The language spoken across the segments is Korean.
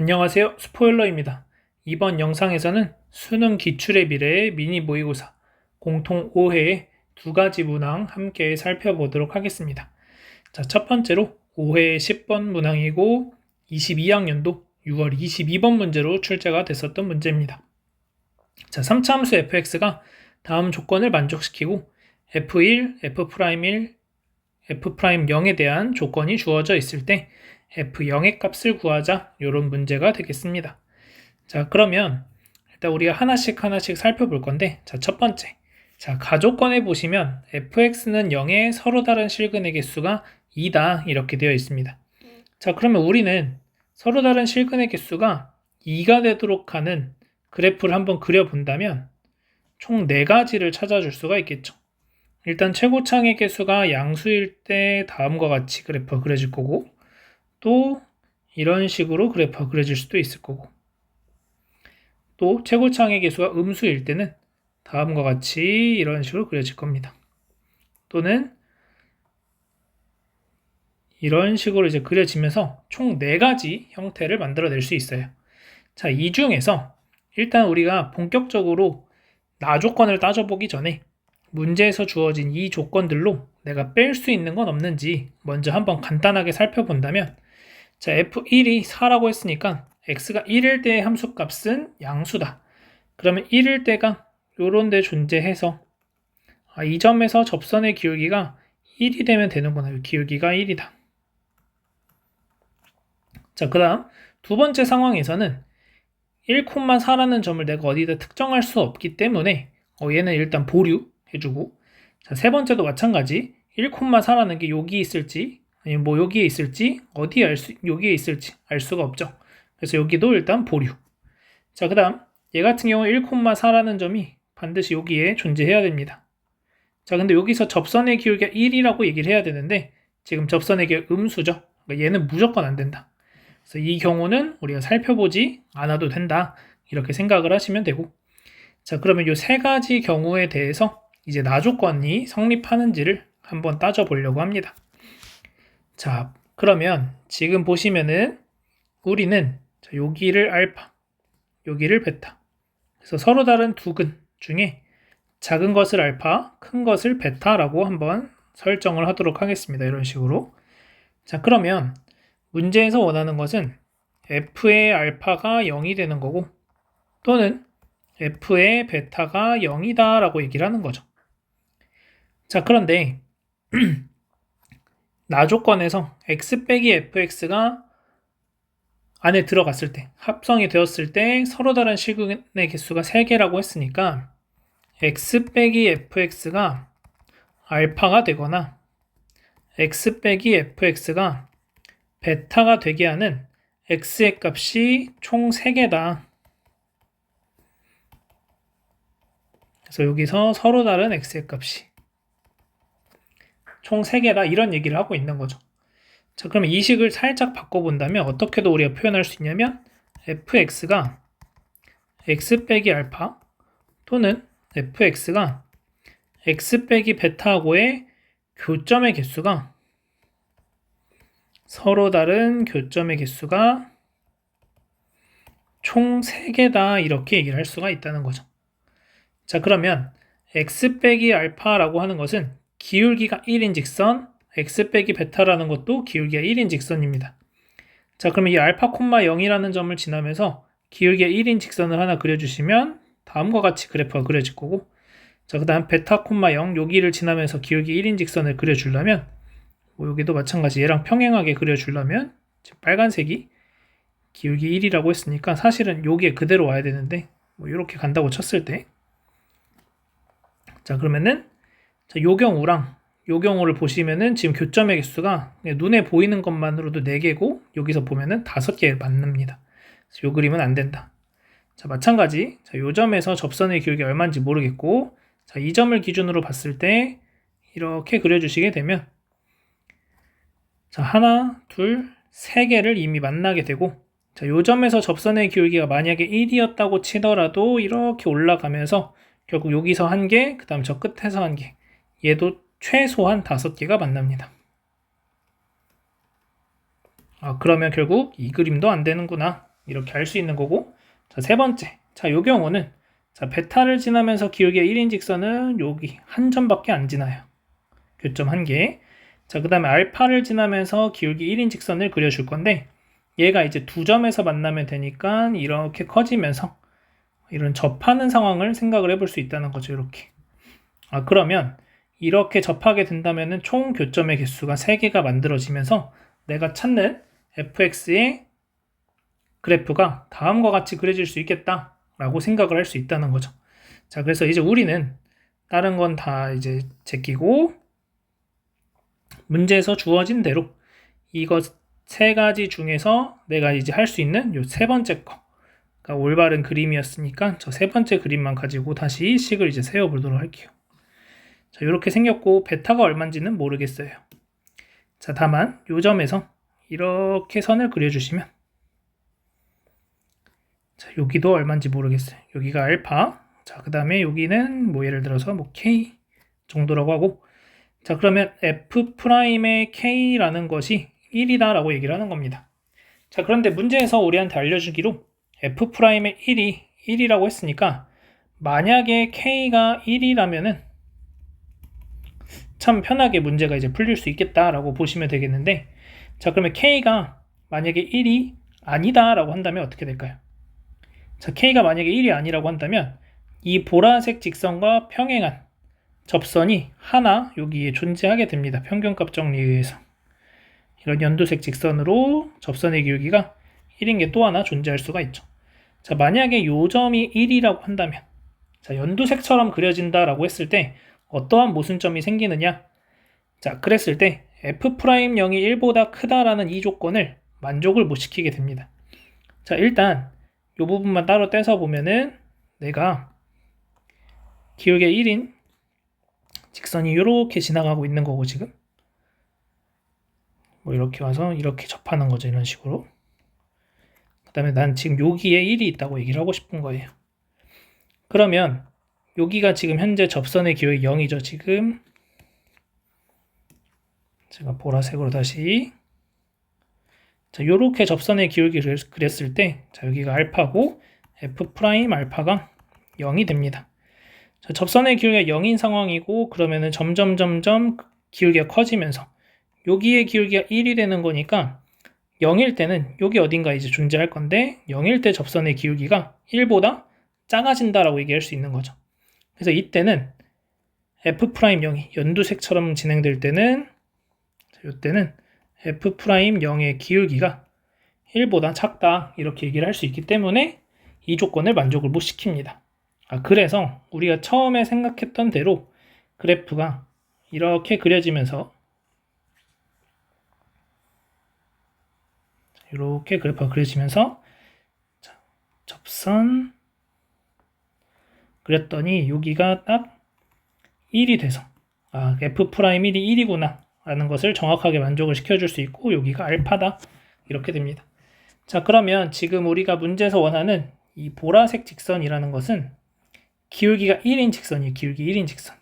안녕하세요. 스포일러입니다. 이번 영상에서는 수능 기출의 미래의 미니 모의고사 공통 5회의 두 가지 문항 함께 살펴보도록 하겠습니다. 자, 첫 번째로 5회의 10번 문항이고 22학년도 6월 22번 문제로 출제가 됐었던 문제입니다. 자, 3차 함수 fx가 다음 조건을 만족시키고 f1, f'1, f'0에 대한 조건이 주어져 있을 때 f0의 값을 구하자, 이런 문제가 되겠습니다. 자, 그러면 일단 우리가 하나씩 살펴볼 건데, 자, 첫 번째, 자, 가조건에 보시면 fx는 0의 서로 다른 실근의 개수가 2다 이렇게 되어 있습니다. 자, 그러면 우리는 서로 다른 실근의 개수가 2가 되도록 하는 그래프를 한번 그려본다면 총 4가지를 찾아줄 수가 있겠죠. 일단 최고창의 개수가 양수일 때 다음과 같이 그래프가 그려질 거고, 또 이런 식으로 그래프가 그려질 수도 있을 거고, 또 최고창의 개수가 음수일 때는 다음과 같이 이런 식으로 그려질 겁니다. 또는 이런 식으로 이제 그려지면서 총 4가지 형태를 만들어낼 수 있어요. 자, 이 중에서 일단 우리가 본격적으로 나조건을 따져보기 전에 문제에서 주어진 이 조건들로 내가 뺄 수 있는 건 없는지 먼저 한번 간단하게 살펴본다면, 자, f1이 4라고 했으니까 x가 1일 때의 함수값은 양수다. 그러면 1일 때가 요런 데 존재해서 이 점에서 접선의 기울기가 1이 되면 되는구나. 기울기가 1이다. 자, 그 다음 두 번째 상황에서는 1,4라는 점을 내가 어디다 특정할 수 없기 때문에 얘는 일단 보류해주고, 자, 세 번째도 마찬가지 1,4라는 게 여기 있을지 아니면 뭐 여기에 있을지 여기에 있을지 알 수가 없죠. 그래서 여기도 일단 보류. 자, 그 다음 얘 같은 경우 1,4라는 점이 반드시 여기에 존재해야 됩니다. 자, 근데 여기서 접선의 기울기가 1이라고 얘기를 해야 되는데 지금 접선의 기울기 음수죠. 그러니까 얘는 무조건 안 된다. 그래서 이 경우는 우리가 살펴보지 않아도 된다, 이렇게 생각을 하시면 되고, 자, 그러면 이 세 가지 경우에 대해서 이제 나조건이 성립하는지를 한번 따져보려고 합니다. 자, 그러면 지금 보시면은 우리는 여기를 알파, 여기를 베타, 그래서 서로 다른 두 근 중에 작은 것을 알파, 큰 것을 베타라고 한번 설정을 하도록 하겠습니다. 이런 식으로. 자, 그러면 문제에서 원하는 것은 f의 알파가 0이 되는 거고, 또는 f의 베타가 0이다 라고 얘기를 하는 거죠. 자, 그런데 나조건에서 x 빼기 fx가 안에 들어갔을 때, 합성이 되었을 때 서로 다른 실근의 개수가 3개라고 했으니까 x 빼기 fx가 알파가 되거나 x 빼기 fx가 베타가 되게 하는 x의 값이 총 3개다. 그래서 여기서 서로 다른 x의 값이 총 3개다, 이런 얘기를 하고 있는 거죠. 자, 그러면 이 식을 살짝 바꿔본다면 어떻게도 우리가 표현할 수 있냐면 fx가 x 빼기 알파 또는 fx가 x 빼기 베타하고의 교점의 개수가 서로 다른 교점의 개수가 총 3개다, 이렇게 얘기를 할 수가 있다는 거죠. 자, 그러면 x 빼기 알파라고 하는 것은 기울기가 1인 직선, x 빼기 베타라는 것도 기울기가 1인 직선입니다. 자, 그러면 이 알파, 0이라는 점을 지나면서 기울기가 1인 직선을 하나 그려주시면 다음과 같이 그래프가 그려질 거고, 자, 그 다음 베타, 0 여기를 지나면서 기울기 1인 직선을 그려주려면 여기도 마찬가지 얘랑 평행하게 그려주려면 지금 빨간색이 기울기 1이라고 했으니까 사실은 여기에 그대로 와야 되는데 이렇게 간다고 쳤을 때, 자, 그러면은 자, 요 경우를 보시면은 지금 교점의 개수가 눈에 보이는 것만으로도 4개고 여기서 보면은 5개 맞습니다. 그래서 요 그림은 안 된다. 자, 마찬가지 자, 요 점에서 접선의 기울기 얼마인지 모르겠고, 자, 이 점을 기준으로 봤을 때 이렇게 그려주시게 되면 자, 하나, 둘, 3개를 이미 만나게 되고, 자, 요 점에서 접선의 기울기가 만약에 1이었다고 치더라도 이렇게 올라가면서 결국 여기서 1개, 그 다음 저 끝에서 1개, 얘도 최소한 5개가 만납니다. 그러면 결국 이 그림도 안 되는구나, 이렇게 알 수 있는 거고, 자, 세 번째. 자, 요 경우는 자, 베타를 지나면서 기울기의 1인 직선은 여기 한 점밖에 안 지나요. 교점 한 개. 자, 그 다음에 알파를 지나면서 기울기 1인 직선을 그려줄 건데, 얘가 이제 두 점에서 만나면 되니까 이렇게 커지면서 이런 접하는 상황을 생각을 해볼 수 있다는 거죠. 이렇게. 그러면 이렇게 접하게 된다면 총 교점의 개수가 3개가 만들어지면서 내가 찾는 fx의 그래프가 다음과 같이 그려질 수 있겠다라고 생각을 할 수 있다는 거죠. 자, 그래서 이제 우리는 다른 건 다 이제 제끼고 문제에서 주어진 대로 이것 세 가지 중에서 내가 이제 할 수 있는 요 세 번째 거, 그러니까 올바른 그림이었으니까 저 세 번째 그림만 가지고 다시 식을 이제 세워보도록 할게요. 자, 이렇게 생겼고 베타가 얼마인지는 모르겠어요. 자, 다만 요 점에서 이렇게 선을 그려주시면, 자, 여기도 얼마인지 모르겠어요. 여기가 알파, 자, 그 다음에 여기는 뭐 예를 들어서 뭐 k 정도라고 하고, 자, 그러면 f'의 k라는 것이 1이다 라고 얘기를 하는 겁니다. 자, 그런데 문제에서 우리한테 알려주기로 f'의 1이 1이라고 했으니까 만약에 k가 1이라면은 참 편하게 문제가 이제 풀릴 수 있겠다라고 보시면 되겠는데, 자, 그러면 k가 만약에 1이 아니다 라고 한다면 어떻게 될까요? 자, k가 만약에 1이 아니라고 한다면 이 보라색 직선과 평행한 접선이 하나 여기에 존재하게 됩니다. 평균값 정리에 의해서. 이런 연두색 직선으로 접선의 기울기가 1인 게 또 하나 존재할 수가 있죠. 자, 만약에 요 점이 1이라고 한다면, 자, 연두색처럼 그려진다라고 했을 때 어떠한 모순점이 생기느냐? 자, 그랬을 때 f'0이 1보다 크다라는 이 조건을 만족을 못 시키게 됩니다. 자, 일단 이 부분만 따로 떼서 보면은 내가 기울기 1인 직선이 이렇게 지나가고 있는 거고, 지금 뭐 이렇게 와서 이렇게 접하는 거죠. 이런 식으로. 그 다음에 난 지금 여기에 1이 있다고 얘기를 하고 싶은 거예요. 그러면 여기가 지금 현재 접선의 기울기 0이죠. 지금 제가 보라색으로 다시, 자, 요렇게 접선의 기울기를 그렸을 때, 자, 여기가 알파고 f' 알파가 0이 됩니다. 자, 접선의 기울기가 0인 상황이고, 그러면은 점점 기울기가 커지면서 여기에 기울기가 1이 되는 거니까 0일 때는 여기 어딘가 이제 존재할 건데, 0일 때 접선의 기울기가 1보다 작아진다라고 얘기할 수 있는 거죠. 그래서 이때는 f'0이 연두색처럼 진행될 때는, 이때는 f'0의 기울기가 1보다 작다 이렇게 얘기를 할 수 있기 때문에 이 조건을 만족을 못 시킵니다. 그래서 우리가 처음에 생각했던 대로 그래프가 이렇게 그려지면서, 이렇게 그래프가 그려지면서, 자, 접선 그렸더니 여기가 딱 1이 돼서 f'1이 1이구나 라는 것을 정확하게 만족을 시켜줄 수 있고, 여기가 알파다 이렇게 됩니다. 자, 그러면 지금 우리가 문제에서 원하는 이 보라색 직선이라는 것은 기울기가 1인 직선이에요. 기울기 1인 직선.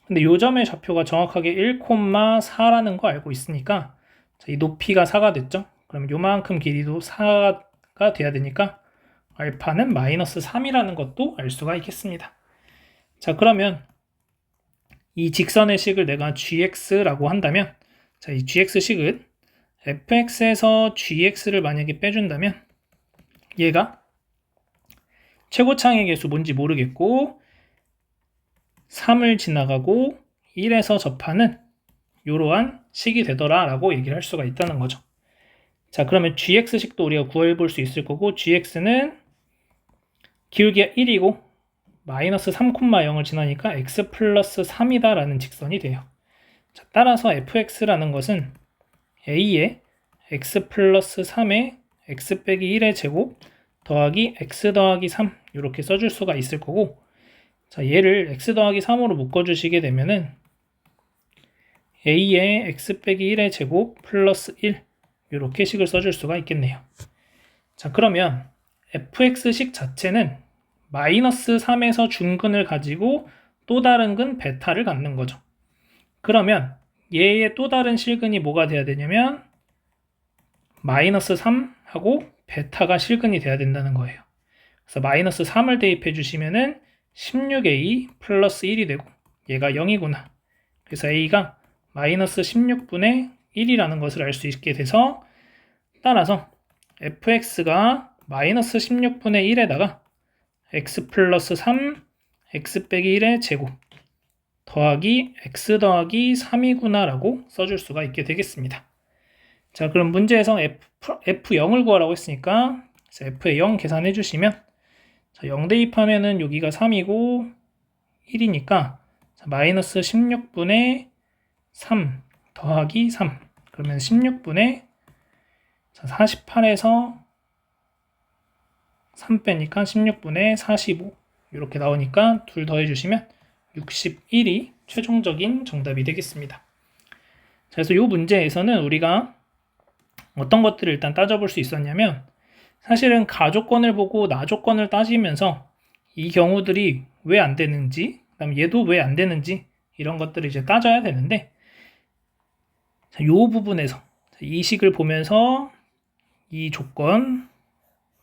근데 요 점의 좌표가 정확하게 1,4라는 거 알고 있으니까, 자, 이 높이가 4가 됐죠? 그럼 요만큼 길이도 4가 돼야 되니까 알파는 마이너스 3이라는 것도 알 수가 있겠습니다. 자, 그러면 이 직선의 식을 내가 gx라고 한다면, 자, 이 gx식은 fx에서 gx를 만약에 빼준다면 얘가 최고창의 개수 뭔지 모르겠고 3을 지나가고 1에서 접하는 이러한 식이 되더라 라고 얘기를 할 수가 있다는 거죠. 자, 그러면 gx식도 우리가 구해볼 수 있을 거고, gx는 기울기가 1이고 마이너스 3,0을 지나니까 x 플러스 3이다 라는 직선이 돼요. 자, 따라서 fx라는 것은 a의 x 플러스 3의 x 빼기 1의 제곱 더하기 x 더하기 3 이렇게 써줄 수가 있을 거고, 자, 얘를 x 더하기 3으로 묶어주시게 되면은 a의 x 빼기 1의 제곱 플러스 1 이렇게 식을 써줄 수가 있겠네요. 자, 그러면 fx식 자체는 마이너스 3에서 중근을 가지고 또 다른 근 베타를 갖는 거죠. 그러면 얘의 또 다른 실근이 뭐가 돼야 되냐면 마이너스 3하고 베타가 실근이 돼야 된다는 거예요. 그래서 마이너스 3을 대입해 주시면은 16a 플러스 1이 되고 얘가 0이구나. 그래서 a가 마이너스 16분의 1이라는 것을 알 수 있게 돼서 따라서 fx가 마이너스 16분의 1에다가 x 플러스 3 x 빼기 1의 제곱 더하기 x 더하기 3이구나 라고 써줄 수가 있게 되겠습니다. 자, 그럼 문제에서 f0을 구하라고 했으니까 f의 0 계산해 주시면 자, 0 대입하면은 여기가 3이고 1이니까 마이너스 16분의 3 더하기 3 그러면 16분의 48에서 3 빼니까 16분의 45 이렇게 나오니까 둘 더해 주시면 61이 최종적인 정답이 되겠습니다. 자, 그래서 이 문제에서는 우리가 어떤 것들을 일단 따져볼 수 있었냐면 사실은 가조건을 보고 나조건을 따지면서 이 경우들이 왜 안 되는지 그다음 얘도 왜 안 되는지 이런 것들을 이제 따져야 되는데 자, 이 부분에서 이 식을 보면서 이 조건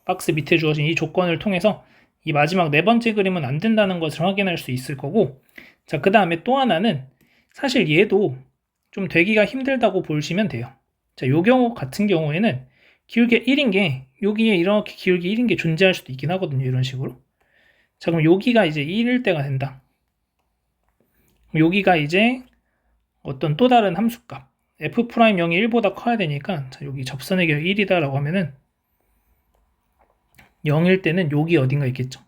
박스 밑에 주어진 이 조건을 통해서 이 마지막 네 번째 그림은 안 된다는 것을 확인할 수 있을 거고 자, 그 다음에 또 하나는 사실 얘도 좀 되기가 힘들다고 보시면 돼요. 자, 요 경우 같은 경우에는 기울기 1인 게 여기에 이렇게 기울기 1인 게 존재할 수도 있긴 하거든요. 이런 식으로. 자, 그럼 여기가 이제 1일 때가 된다. 여기가 이제 어떤 또 다른 함수값 f'0이 1보다 커야 되니까 자, 여기 접선의 결 1이다 라고 하면은 0일 때는 여기 어딘가 있겠죠.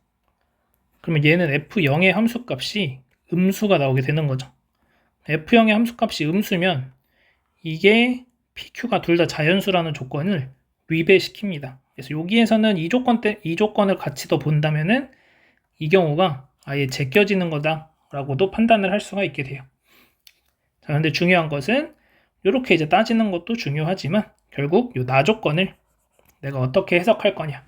그러면 얘는 f0의 함수값이 음수가 나오게 되는 거죠. f0의 함수값이 음수면 이게 pq가 둘 다 자연수라는 조건을 위배시킵니다. 그래서 여기에서는 이 조건을 같이 더 본다면은 이 경우가 아예 제껴지는 거다라고도 판단을 할 수가 있게 돼요. 자, 근데 중요한 것은 이렇게 이제 따지는 것도 중요하지만 결국 이 나조건을 내가 어떻게 해석할 거냐.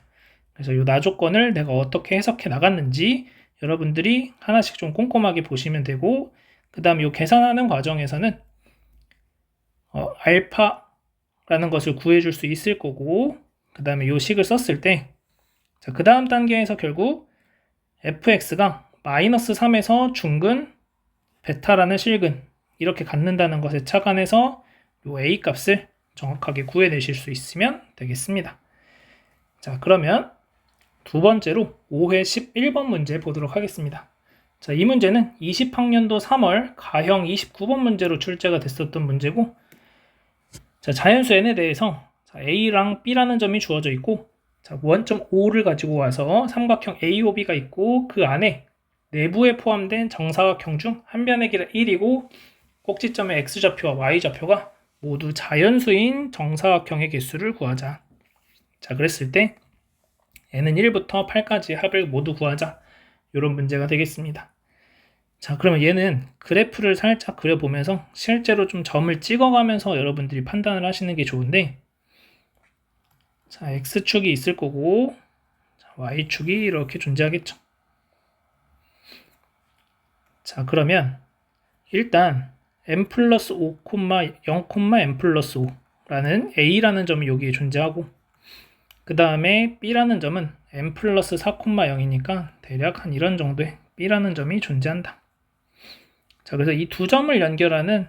그래서 이 나조건을 내가 어떻게 해석해 나갔는지 여러분들이 하나씩 좀 꼼꼼하게 보시면 되고 그 다음 이 계산하는 과정에서는 알파라는 것을 구해줄 수 있을 거고 그 다음에 이 식을 썼을 때 그 다음 단계에서 결국 fx가 마이너스 3에서 중근 베타라는 실근 이렇게 갖는다는 것에 착안해서 이 a 값을 정확하게 구해내실 수 있으면 되겠습니다. 자, 그러면 두 번째로 5회 11번 문제 보도록 하겠습니다. 자, 이 문제는 20학년도 3월 가형 29번 문제로 출제가 됐었던 문제고 자, 자연수 n에 대해서 자, a랑 b라는 점이 주어져 있고 자, 원점 5를 가지고 와서 삼각형 AOB가 있고 그 안에 내부에 포함된 정사각형 중 한 변의 길이 1이고 꼭지점의 x좌표와 y좌표가 모두 자연수인 정사각형의 개수를 구하자. 자, 그랬을 때 n은 1부터 8까지 합을 모두 구하자. 이런 문제가 되겠습니다. 자, 그러면 얘는 그래프를 살짝 그려보면서 실제로 좀 점을 찍어가면서 여러분들이 판단을 하시는 게 좋은데 자, x축이 있을 거고 자, y축이 이렇게 존재하겠죠. 자, 그러면 일단 m 플러스 5, 0, m 플러스 5라는 a라는 점이 여기에 존재하고 그 다음에 b라는 점은 m 플러스 4, 0이니까 대략 한 이런 정도의 b라는 점이 존재한다. 자, 그래서 이 두 점을 연결하는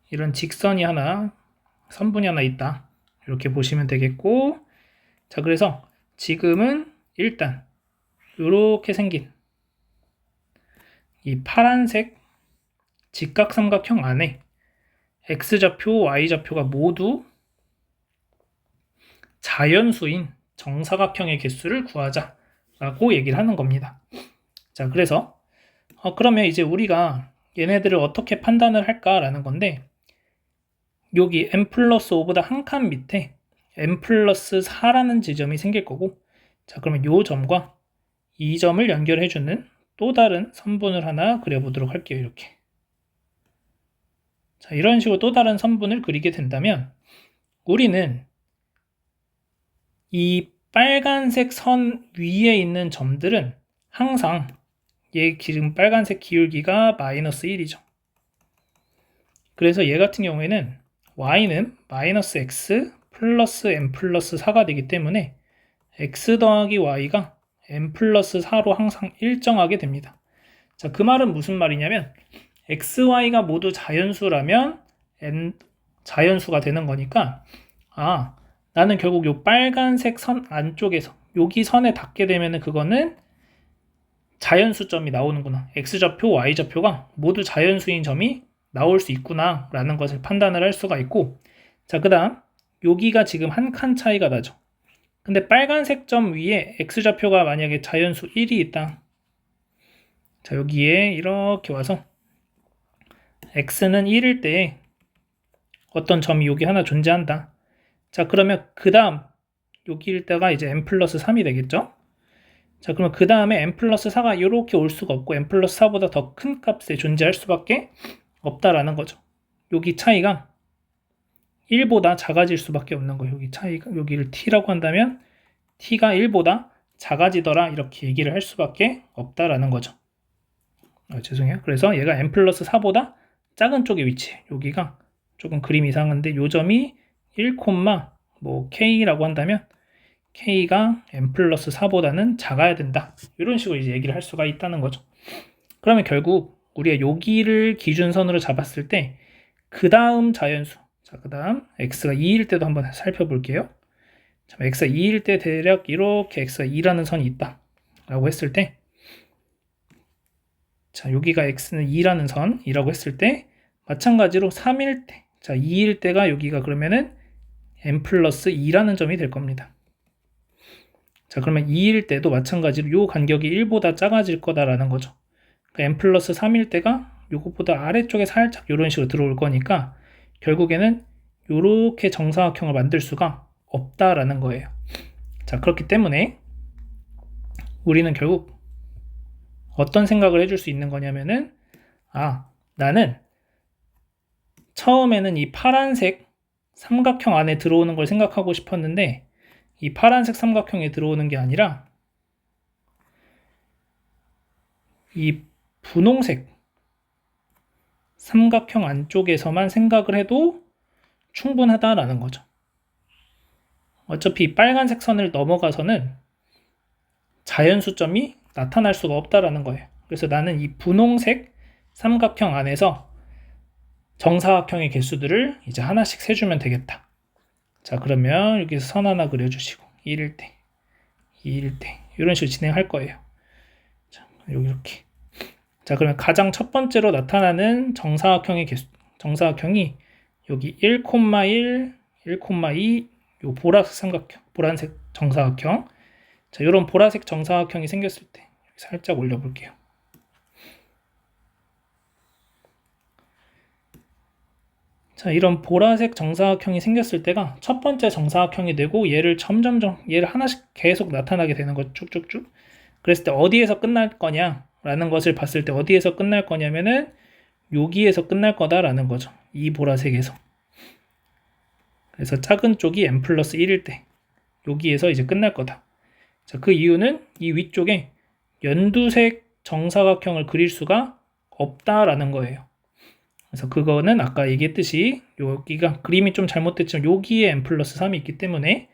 이런 직선이 하나, 선분이 하나 있다. 이렇게 보시면 되겠고 자, 그래서 지금은 일단 이렇게 생긴 이 파란색 직각삼각형 안에 x좌표, y좌표가 모두 자연수인 정사각형의 개수를 구하자라고 얘기를 하는 겁니다. 자, 그래서 그러면 이제 우리가 얘네들을 어떻게 판단을 할까라는 건데 여기 m 플러스 5보다 한 칸 밑에 m 플러스 4라는 지점이 생길 거고 자, 그러면 이 점과 이 점을 연결해주는 또 다른 선분을 하나 그려보도록 할게요. 이렇게. 자, 이런 식으로 또 다른 선분을 그리게 된다면 우리는 이 빨간색 선 위에 있는 점들은 항상 얘 지금 빨간색 기울기가 마이너스 1이죠. 그래서 얘 같은 경우에는 y는 마이너스 x 플러스 m 플러스 4가 되기 때문에 x 더하기 y가 m 플러스 4로 항상 일정하게 됩니다. 자, 그 말은 무슨 말이냐면 x, y가 모두 자연수라면 n 자연수가 되는 거니까 나는 결국 요 빨간색 선 안쪽에서 여기 선에 닿게 되면은 그거는 자연수점이 나오는구나. x좌표, y좌표가 모두 자연수인 점이 나올 수 있구나 라는 것을 판단을 할 수가 있고, 자, 그 다음 여기가 지금 한 칸 차이가 나죠. 근데 빨간색 점 위에 x좌표가 만약에 자연수 1이 있다. 자, 여기에 이렇게 와서 x는 1일 때 어떤 점이 여기 하나 존재한다. 자, 그러면 그 다음 여기일 때가 이제 m 플러스 3이 되겠죠. 자, 그러면 그 다음에 m 플러스 4가 이렇게 올 수가 없고 m 플러스 4보다 더 큰 값에 존재할 수밖에 없다라는 거죠. 여기 차이가 1보다 작아질 수밖에 없는 거예요. 여기 차이가, 여기를 t라고 한다면 t가 1보다 작아지더라 이렇게 얘기를 할 수밖에 없다라는 거죠. 죄송해요. 그래서 얘가 m 플러스 4보다 작은 쪽에 위치해. 여기가 조금 그림 이상한데 요 점이 1, k라고 한다면 k가 m 플러스 4보다는 작아야 된다. 이런 식으로 이제 얘기를 할 수가 있다는 거죠. 그러면 결국 우리가 여기를 기준선으로 잡았을 때 그 다음 자연수, 자, 그 다음 x가 2일 때도 한번 살펴볼게요. 자, x가 2일 때 대략 이렇게 x가 2라는 선이 있다 라고 했을 때, 자, 여기가 x는 2라는 선이라고 했을 때 마찬가지로 3일 때, 자, 2일 때가 여기가 그러면은 m 플러스 2라는 점이 될 겁니다. 자, 그러면 2일 때도 마찬가지로 요 간격이 1보다 작아질 거다라는 거죠. 그러니까 m 플러스 3일 때가 요것보다 아래쪽에 살짝 이런 식으로 들어올 거니까 결국에는 요렇게 정사각형을 만들 수가 없다라는 거예요. 자, 그렇기 때문에 우리는 결국 어떤 생각을 해줄 수 있는 거냐면은 나는 처음에는 이 파란색 삼각형 안에 들어오는 걸 생각하고 싶었는데 이 파란색 삼각형에 들어오는 게 아니라 이 분홍색 삼각형 안쪽에서만 생각을 해도 충분하다라는 거죠. 어차피 빨간색 선을 넘어가서는 자연수점이 나타날 수가 없다라는 거예요. 그래서 나는 이 분홍색 삼각형 안에서 정사각형의 개수들을 이제 하나씩 세주면 되겠다. 자, 그러면 여기서 선 하나 그려주시고 1일 때, 2일 때 이런 식으로 진행할 거예요. 자, 여기 이렇게. 자, 그러면 가장 첫 번째로 나타나는 정사각형의 개수, 정사각형이 여기 1,1, 1,2 요 보라색 삼각형, 보라색 정사각형. 자, 이런 보라색 정사각형이 생겼을 때 살짝 올려볼게요. 자, 이런 보라색 정사각형이 생겼을 때가 첫 번째 정사각형이 되고 얘를 얘를 하나씩 계속 나타나게 되는 거죠. 쭉쭉쭉. 그랬을 때 어디에서 끝날 거냐 라는 것을 봤을 때 어디에서 끝날 거냐면은 여기에서 끝날 거다라는 거죠. 이 보라색에서. 그래서 작은 쪽이 m 플러스 1일 때 여기에서 이제 끝날 거다. 자, 그 이유는 이 위쪽에 연두색 정사각형을 그릴 수가 없다라는 거예요. 그래서 그거는 아까 얘기했듯이 여기가 그림이 좀 잘못됐지만 여기에 m 플러스 3이 있기 때문에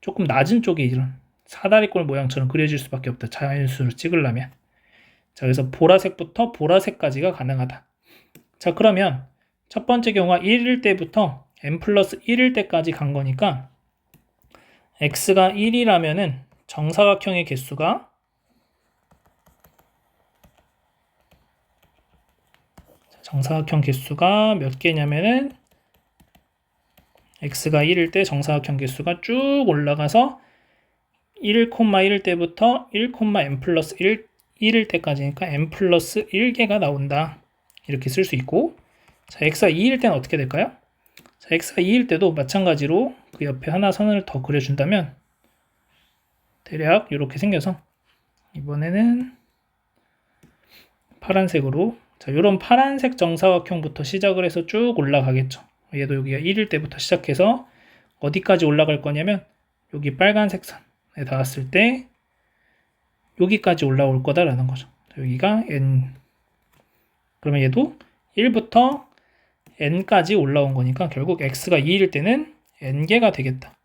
조금 낮은 쪽에 이런 사다리꼴 모양처럼 그려질 수밖에 없다. 자연수를 찍으려면. 자, 그래서 보라색부터 보라색까지가 가능하다. 자, 그러면 첫 번째 경우가 1일 때부터 m 플러스 1일 때까지 간 거니까 x가 1이라면은 정사각형의 개수가 정사각형 개수가 몇 개냐면은 x가 1일 때 정사각형 개수가 쭉 올라가서 1,1일 때부터 1,m 플러스 1일 때까지니까 m 플러스 1개가 나온다. 이렇게 쓸 수 있고, 자, x가 2일 때는 어떻게 될까요? 자, x가 2일 때도 마찬가지로 그 옆에 하나 선을 더 그려준다면 대략 이렇게 생겨서 이번에는 파란색으로, 자, 이런 파란색 정사각형부터 시작을 해서 쭉 올라가겠죠. 얘도 여기가 1일 때부터 시작해서 어디까지 올라갈 거냐면 여기 빨간색 선에 닿았을 때 여기까지 올라올 거다라는 거죠. 여기가 n. 그러면 얘도 1부터 n까지 올라온 거니까 결국 x가 2일 때는 n개가 되겠다.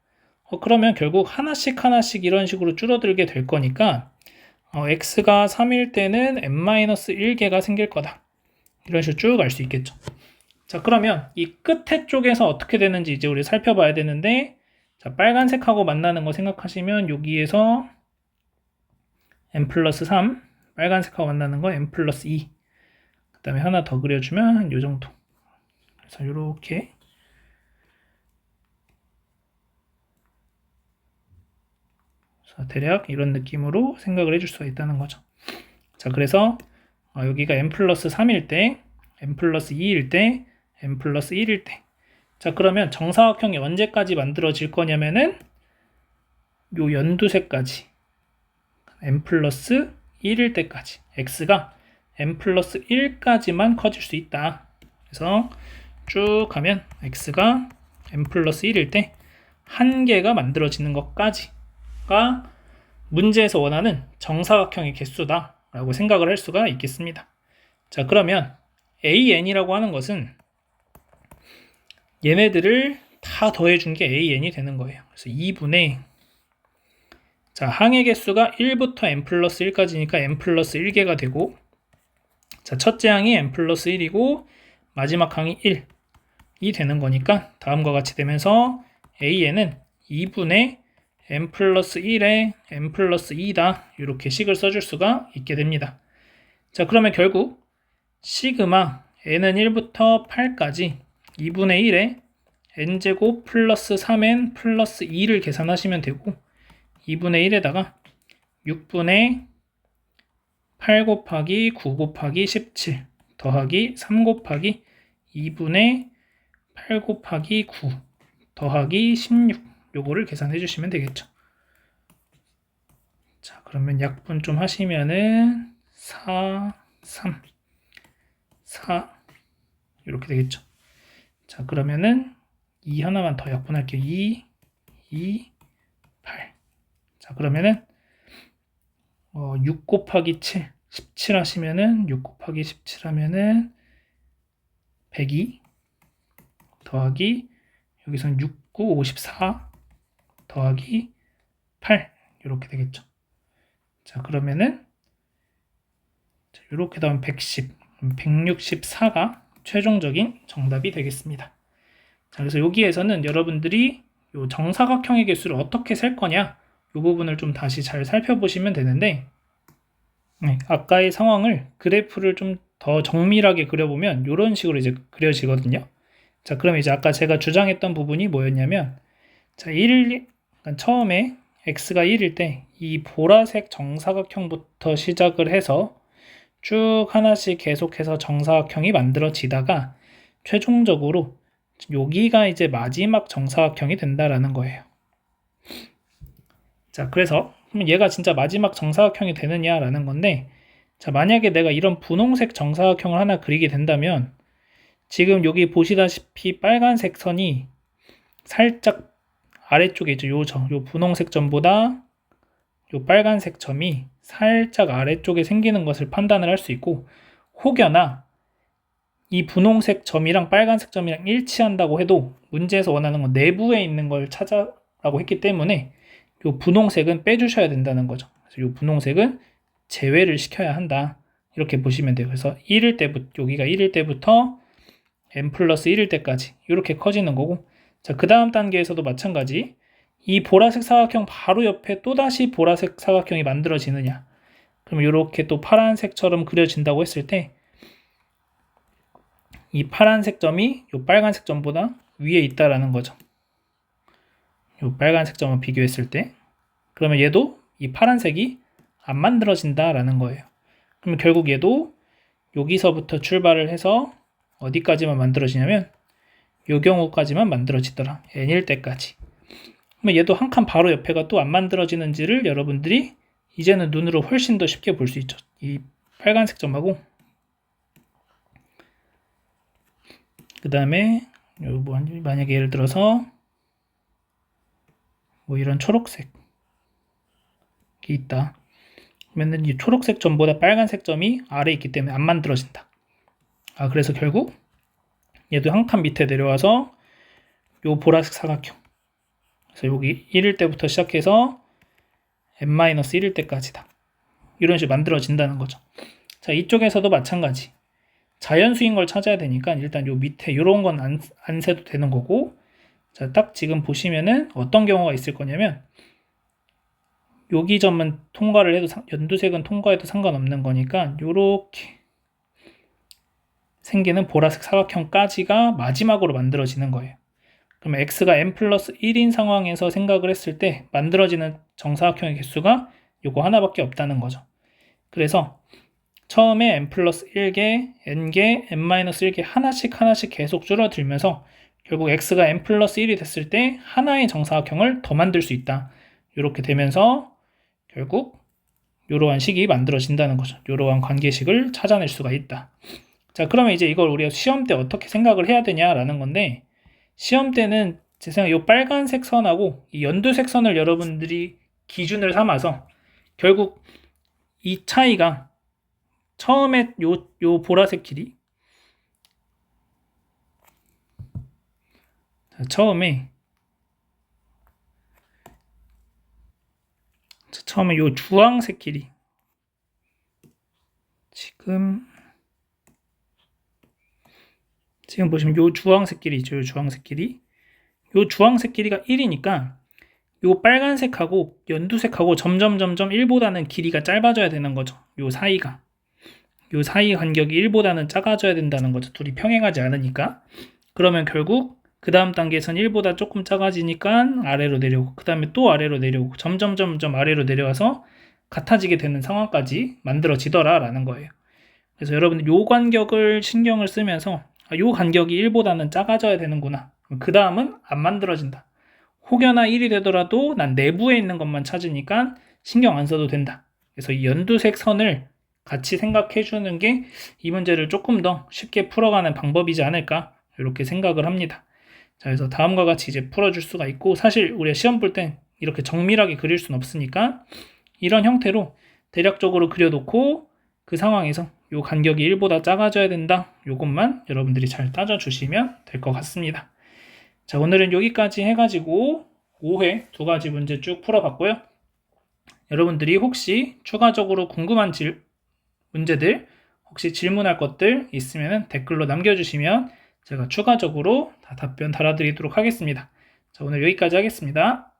그러면 결국 하나씩 이런 식으로 줄어들게 될 거니까 x가 3일 때는 n-1개가 생길 거다. 이런 식으로 쭉 알 수 있겠죠. 자, 그러면 이 끝에 쪽에서 어떻게 되는지 이제 우리 살펴봐야 되는데, 자, 빨간색하고 만나는 거 생각하시면 여기에서 n 플러스 3, 빨간색하고 만나는 거 n 플러스 2, 그 다음에 하나 더 그려주면 한 요 정도. 그래서 요렇게 대략 이런 느낌으로 생각을 해줄 수가 있다는 거죠. 자, 그래서 여기가 n 플러스 3일 때, n 플러스 2일 때, n 플러스 1일 때. 자, 그러면 정사각형이 언제까지 만들어질 거냐면은 요 연두색까지 n 플러스 1일 때까지 x가 n 플러스 1까지만 커질 수 있다. 그래서 쭉 가면 x가 n 플러스 1일 때 한 개가 만들어지는 것까지가 문제에서 원하는 정사각형의 개수다 라고 생각을 할 수가 있겠습니다. 자, 그러면 an이라고 하는 것은 얘네들을 다 더해준 게 an이 되는 거예요. 그래서 2분의 자, 항의 개수가 1부터 n 플러스 1까지니까 n 플러스 1개가 되고, 자, 첫째 항이 n 플러스 1이고 마지막 항이 1이 되는 거니까 다음과 같이 되면서 an은 2분의 n 플러스 1에 n 플러스 2다. 이렇게 식을 써줄 수가 있게 됩니다. 자, 그러면 결국 시그마 n은 1부터 8까지 2분의 1에 n제곱 플러스 3n 플러스 2를 계산하시면 되고, 2분의 1에다가 6분의 8 곱하기 9 곱하기 17 더하기 3 곱하기 2분의 8 곱하기 9 더하기 16 요거를 계산해 주시면 되겠죠. 자, 그러면 약분 좀 하시면은 4, 3, 4 이렇게 되겠죠. 자, 그러면은 2 하나만 더 약분할게요. 2, 8. 자, 그러면은 6 곱하기 7, 17 하시면은 6 곱하기 17 하면은 102 더하기 여기서는 6, 9, 54 더하기 8 이렇게 되겠죠. 자, 그러면은 이렇게 나오면 110, 164가 최종적인 정답이 되겠습니다. 자, 그래서 여기에서는 여러분들이 요 정사각형의 개수를 어떻게 셀 거냐 이 부분을 좀 다시 잘 살펴보시면 되는데, 아까의 상황을 그래프를 좀 더 정밀하게 그려보면 이런 식으로 이제 그려지거든요. 자, 그럼 이제 아까 제가 주장했던 부분이 뭐였냐면, 자, 그러니까 처음에 x가 1일 때 이 보라색 정사각형부터 시작을 해서 쭉 하나씩 계속해서 정사각형이 만들어지다가 최종적으로 여기가 이제 마지막 정사각형이 된다라는 거예요. 자, 그래서 얘가 진짜 마지막 정사각형이 되느냐라는 건데, 자, 만약에 내가 이런 분홍색 정사각형을 하나 그리게 된다면 지금 여기 보시다시피 빨간색 선이 살짝 아래쪽에 있죠. 요 분홍색 점보다 요 빨간색 점이 살짝 아래쪽에 생기는 것을 판단을 할 수 있고, 혹여나 이 분홍색 점이랑 빨간색 점이랑 일치한다고 해도 문제에서 원하는 건 내부에 있는 걸 찾아라고 했기 때문에 요 분홍색은 빼주셔야 된다는 거죠. 그래서 요 분홍색은 제외를 시켜야 한다. 이렇게 보시면 돼요. 그래서 1일 때부터 여기가 1일 때부터 n 플러스 1일 때까지 이렇게 커지는 거고, 자, 그 다음 단계에서도 마찬가지 이 보라색 사각형 바로 옆에 또다시 보라색 사각형이 만들어지느냐, 그럼 이렇게 또 파란색처럼 그려진다고 했을 때 이 파란색 점이 이 빨간색 점보다 위에 있다라는 거죠. 이 빨간색 점을 비교했을 때, 그러면 얘도 이 파란색이 안 만들어진다라는 거예요. 그러면 결국 얘도 여기서부터 출발을 해서 어디까지만 만들어지냐면 요 경우까지만 만들어지더라. n일 때까지. 그러면 얘도 한 칸 바로 옆에가 또 안 만들어지는지를 여러분들이 이제는 눈으로 훨씬 더 쉽게 볼 수 있죠. 이 빨간색 점하고 그 다음에 만약에 예를 들어서 뭐 이런 초록색이 있다. 그러면 이 초록색 점보다 빨간색 점이 아래에 있기 때문에 안 만들어진다. 그래서 결국 얘도 한 칸 밑에 내려와서 요 보라색 사각형. 그래서 여기 1일 때부터 시작해서 n-1일 때까지다. 이런 식으로 만들어진다는 거죠. 자, 이쪽에서도 마찬가지. 자연수인 걸 찾아야 되니까 일단 요 밑에 이런 건 안 세도 되는 거고, 자, 딱 지금 보시면은 어떤 경우가 있을 거냐면 여기 점은 통과를 해도 연두색은 통과해도 상관없는 거니까 요렇게 생기는 보라색 사각형까지가 마지막으로 만들어지는 거예요. 그러면 x가 n 플러스 1인 상황에서 생각을 했을 때 만들어지는 정사각형의 개수가 요거 하나밖에 없다는 거죠. 그래서 처음에 n 플러스 1개, n개, n-1개 하나씩 계속 줄어들면서 결국 x가 n 플러스 1이 됐을 때 하나의 정사각형을 더 만들 수 있다. 이렇게 되면서 결국 이러한 식이 만들어진다는 거죠. 이러한 관계식을 찾아낼 수가 있다. 자, 그러면 이제 이걸 우리가 시험 때 어떻게 생각을 해야 되냐라는 건데, 시험 때는 제 생각에 이 빨간색 선하고 이 연두색 선을 여러분들이 기준을 삼아서 결국 이 차이가 처음에 요 보라색 길이, 자, 처음에 요 주황색 길이 지금 보시면 요 주황색 길이 있죠. 요 주황색 길이. 요 주황색 길이가 1이니까 요 빨간색하고 연두색하고 점점 1보다는 길이가 짧아져야 되는 거죠. 요 사이 간격이 1보다는 작아져야 된다는 거죠. 둘이 평행하지 않으니까. 그러면 결국 그 다음 단계에선 1보다 조금 작아지니까 아래로 내려오고, 그 다음에 또 아래로 내려오고, 점점 아래로 내려와서 같아지게 되는 상황까지 만들어지더라라는 거예요. 그래서 여러분들 요 간격을 신경을 쓰면서 요 간격이 1보다는 작아져야 되는구나. 그 다음은 안 만들어진다. 혹여나 1이 되더라도 난 내부에 있는 것만 찾으니까 신경 안 써도 된다. 그래서 이 연두색 선을 같이 생각해 주는 게 이 문제를 조금 더 쉽게 풀어가는 방법이지 않을까, 이렇게 생각을 합니다. 자, 그래서 다음과 같이 이제 풀어줄 수가 있고, 사실 우리가 시험 볼 땐 이렇게 정밀하게 그릴 수는 없으니까 이런 형태로 대략적으로 그려놓고 그 상황에서 요 간격이 1보다 작아져야 된다. 요것만 여러분들이 잘 따져주시면 될 것 같습니다. 자, 오늘은 여기까지 해가지고 5회 2가지 문제 쭉 풀어봤고요. 여러분들이 혹시 추가적으로 궁금한 문제들, 혹시 질문할 것들 있으면 댓글로 남겨주시면 제가 추가적으로 다 답변 달아드리도록 하겠습니다. 자, 오늘 여기까지 하겠습니다.